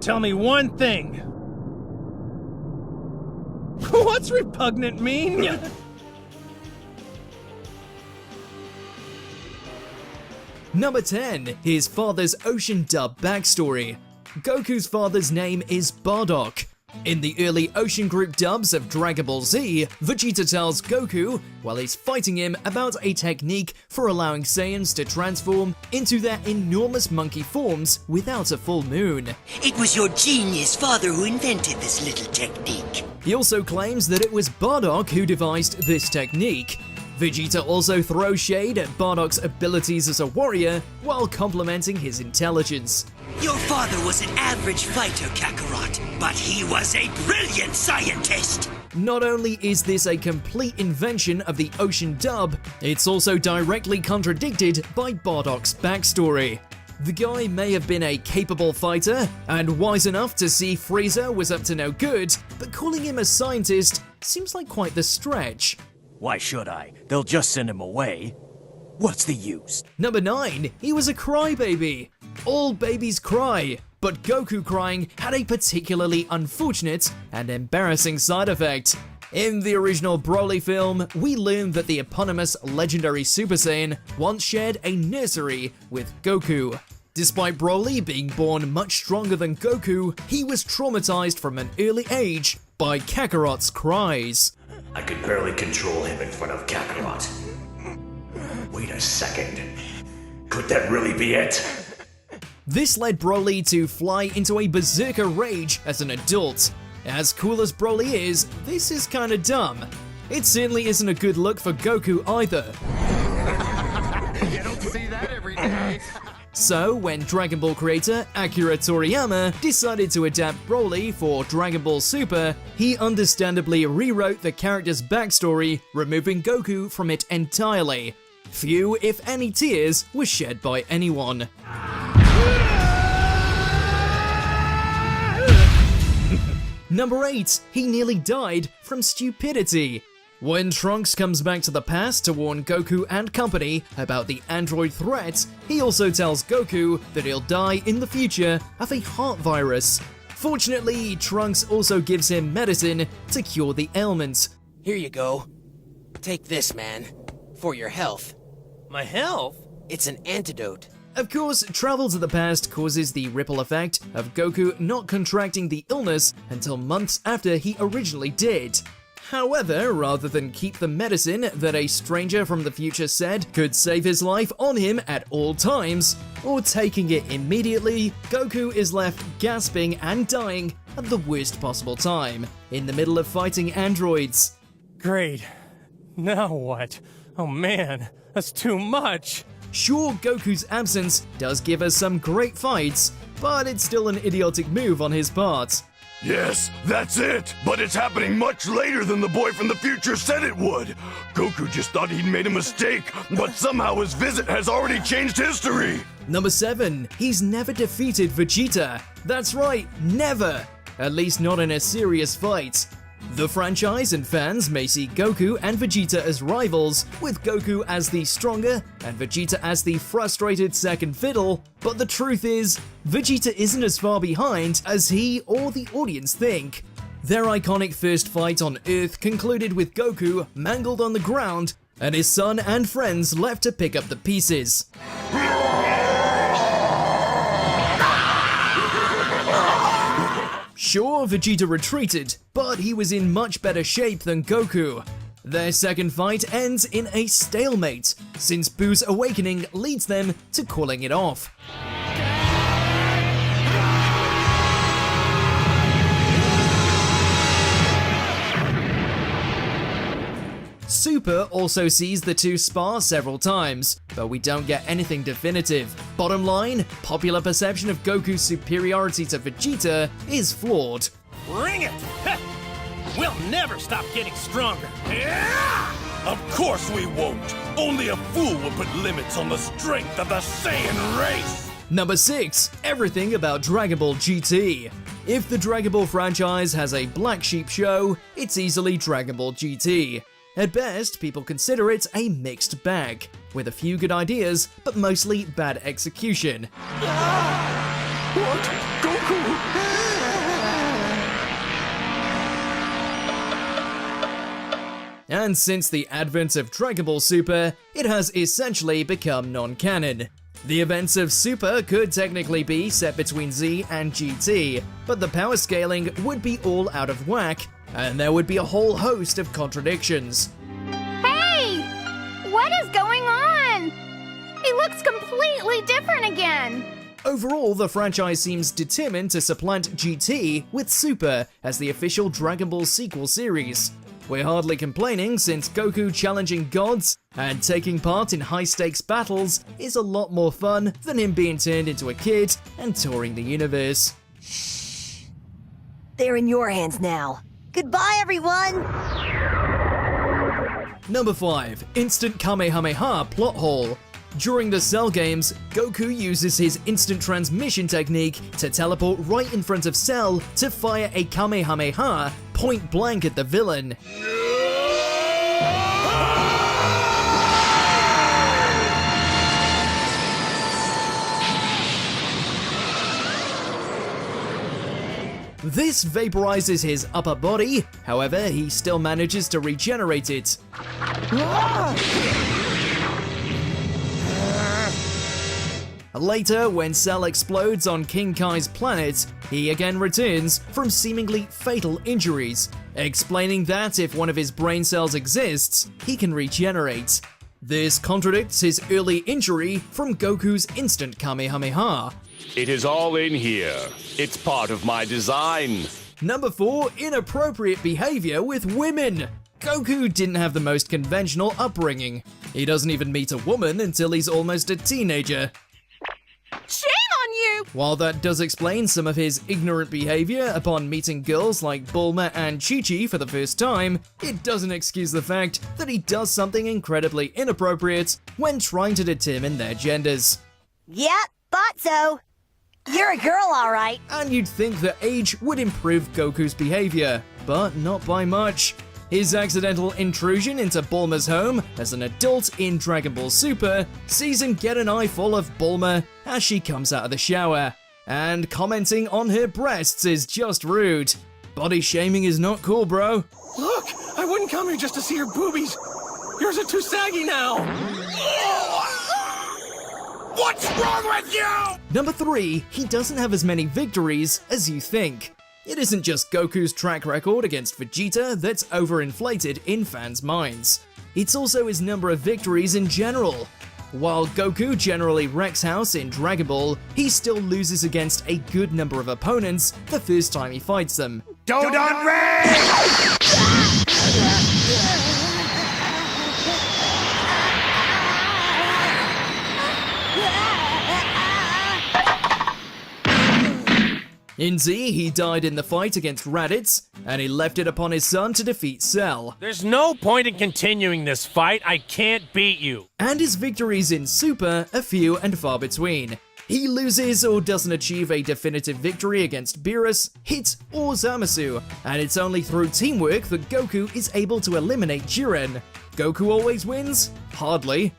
Tell me one thing. What's repugnant mean? Number 10. His father's Ocean Dub backstory. Goku's father's name is Bardock. In the early Ocean Group dubs of Dragon Ball Z, Vegeta tells Goku, while he's fighting him, about a technique for allowing Saiyans to transform into their enormous monkey forms without a full moon. It was your genius father who invented this little technique. He also claims that it was Bardock who devised this technique. Vegeta also throws shade at Bardock's abilities as a warrior while complimenting his intelligence. Your father was an average fighter, Kakarot, but he was a brilliant scientist! Not only is this a complete invention of the Ocean Dub, it's also directly contradicted by Bardock's backstory. The guy may have been a capable fighter and wise enough to see Frieza was up to no good, but calling him a scientist seems like quite the stretch. Why should I? They'll just send him away. What's the use? Number 9. He was a crybaby. All babies cry, but Goku crying had a particularly unfortunate and embarrassing side effect. In the original Broly film, we learned that the eponymous legendary Super Saiyan once shared a nursery with Goku. Despite Broly being born much stronger than Goku, he was traumatized from an early age by Kakarot's cries. I could barely control him in front of Kakarot. Wait a second. Could that really be it? This led Broly to fly into a berserker rage as an adult. As cool as Broly is, this is kinda dumb. It certainly isn't a good look for Goku either. You don't see that every day. So, when Dragon Ball creator Akira Toriyama decided to adapt Broly for Dragon Ball Super, he understandably rewrote the character's backstory, removing Goku from it entirely. Few, if any, tears were shed by anyone. Number 8. He nearly died from stupidity. When Trunks comes back to the past to warn Goku and company about the android threat, he also tells Goku that he'll die in the future of a heart virus. Fortunately, Trunks also gives him medicine to cure the ailment. Here you go. Take this, man. For your health. My health? It's an antidote. Of course, travel to the past causes the ripple effect of Goku not contracting the illness until months after he originally did. However, rather than keep the medicine that a stranger from the future said could save his life on him at all times, or taking it immediately, Goku is left gasping and dying at the worst possible time, in the middle of fighting androids. Great. Now what? Oh man, that's too much. Sure, Goku's absence does give us some great fights, but it's still an idiotic move on his part. Yes, that's it! But it's happening much later than the boy from the future said it would! Goku just thought he'd made a mistake, but somehow his visit has already changed history! Number 7. He's never defeated Vegeta. That's right, never! At least not in a serious fight. The franchise and fans may see Goku and Vegeta as rivals, with Goku as the stronger and Vegeta as the frustrated second fiddle, but the truth is, Vegeta isn't as far behind as he or the audience think. Their iconic first fight on Earth concluded with Goku mangled on the ground and his son and friends left to pick up the pieces. Sure, Vegeta retreated, but he was in much better shape than Goku. Their second fight ends in a stalemate, since Boo's awakening leads them to calling it off. Super also sees the two spar several times, but we don't get anything definitive. Bottom line, popular perception of Goku's superiority to Vegeta is flawed. Bring it! We'll never stop getting stronger. Of course we won't! Only a fool will put limits on the strength of the Saiyan race! Number 6. Everything about Dragon Ball GT. If the Dragon Ball franchise has a black sheep show, it's easily Dragon Ball GT. At best, people consider it a mixed bag, with a few good ideas, but mostly bad execution. What? Goku? And since the advent of Dragon Ball Super, it has essentially become non-canon. The events of Super could technically be set between Z and GT, but the power scaling would be all out of whack, and there would be a whole host of contradictions. Hey! What is going on? He looks completely different again. Overall, the franchise seems determined to supplant GT with Super as the official Dragon Ball sequel series. We're hardly complaining since Goku challenging gods and taking part in high-stakes battles is a lot more fun than him being turned into a kid and touring the universe. They're in your hands now. Goodbye, everyone! Number 5. Instant Kamehameha plot hole. During the Cell games, Goku uses his instant transmission technique to teleport right in front of Cell to fire a Kamehameha point blank at the villain. This vaporizes his upper body, however, he still manages to regenerate it. Later, when Cell explodes on King Kai's planet, he again returns from seemingly fatal injuries, explaining that if one of his brain cells exists, he can regenerate. This contradicts his early injury from Goku's instant Kamehameha. It is all in here. It's part of my design. Number 4. Inappropriate behavior with women. Goku didn't have the most conventional upbringing. He doesn't even meet a woman until he's almost a teenager. Shame on you! While that does explain some of his ignorant behavior upon meeting girls like Bulma and Chi-Chi for the first time, it doesn't excuse the fact that he does something incredibly inappropriate when trying to determine their genders. Yep, thought so. You're a girl, alright. And you'd think that age would improve Goku's behavior, but not by much. His accidental intrusion into Bulma's home as an adult in Dragon Ball Super sees him get an eyeful of Bulma as she comes out of the shower. And commenting on her breasts is just rude. Body shaming is not cool, bro. Look, I wouldn't come here just to see your boobies. Yours are too saggy now. What's wrong with you? Number 3, he doesn't have as many victories as you think. It isn't just Goku's track record against Vegeta that's overinflated in fans' minds. It's also his number of victories in general. While Goku generally wrecks house in Dragon Ball, he still loses against a good number of opponents the first time he fights them. Dodon Ray! In Z, he died in the fight against Raditz, and he left it upon his son to defeat Cell. There's no point in continuing this fight. I can't beat you. And his victories in Super are few and far between. He loses or doesn't achieve a definitive victory against Beerus, Hit, or Zamasu, and it's only through teamwork that Goku is able to eliminate Jiren. Goku always wins? Hardly.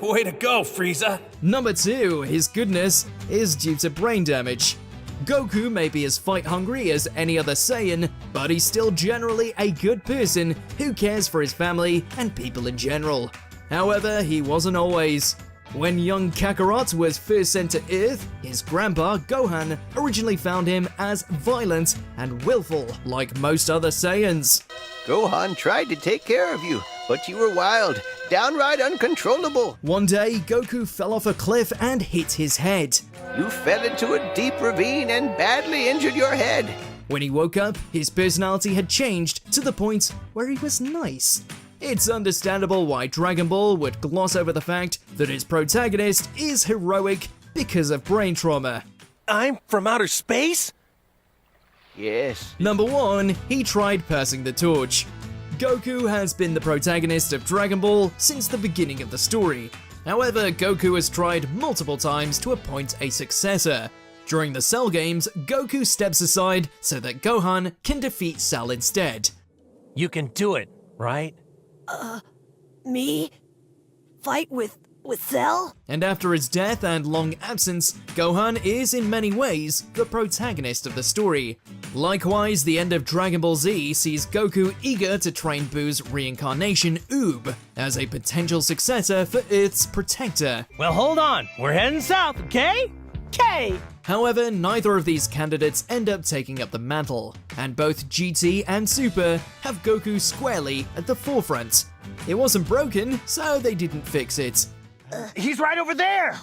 Way to go, Frieza. Number 2, his goodness is due to brain damage. Goku may be as fight-hungry as any other Saiyan, but he's still generally a good person who cares for his family and people in general. However, he wasn't always. When young Kakarot was first sent to Earth, his grandpa, Gohan, originally found him as violent and willful, like most other Saiyans. Gohan tried to take care of you, but you were wild, downright uncontrollable. One day, Goku fell off a cliff and hit his head. You fell into a deep ravine and badly injured your head. When he woke up, his personality had changed to the point where he was nice. It's understandable why Dragon Ball would gloss over the fact that its protagonist is heroic because of brain trauma. I'm from outer space? Yes. Number 1, he tried passing the torch. Goku has been the protagonist of Dragon Ball since the beginning of the story. However, Goku has tried multiple times to appoint a successor. During the Cell games, Goku steps aside so that Gohan can defeat Cell instead. You can do it, right? Me? Fight with Cell? And after his death and long absence, Gohan is in many ways the protagonist of the story. Likewise, the end of Dragon Ball Z sees Goku eager to train Boo's reincarnation Oob as a potential successor for Earth's protector. Well, hold on. We're heading south, okay? Okay. However, neither of these candidates end up taking up the mantle, and both GT and Super have Goku squarely at the forefront. It wasn't broken, so they didn't fix it. He's right over there!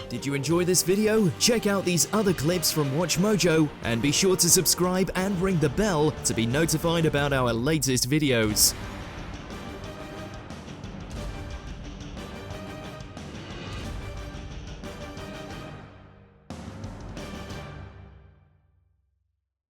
Did you enjoy this video? Check out these other clips from WatchMojo, and be sure to subscribe and ring the bell to be notified about our latest videos.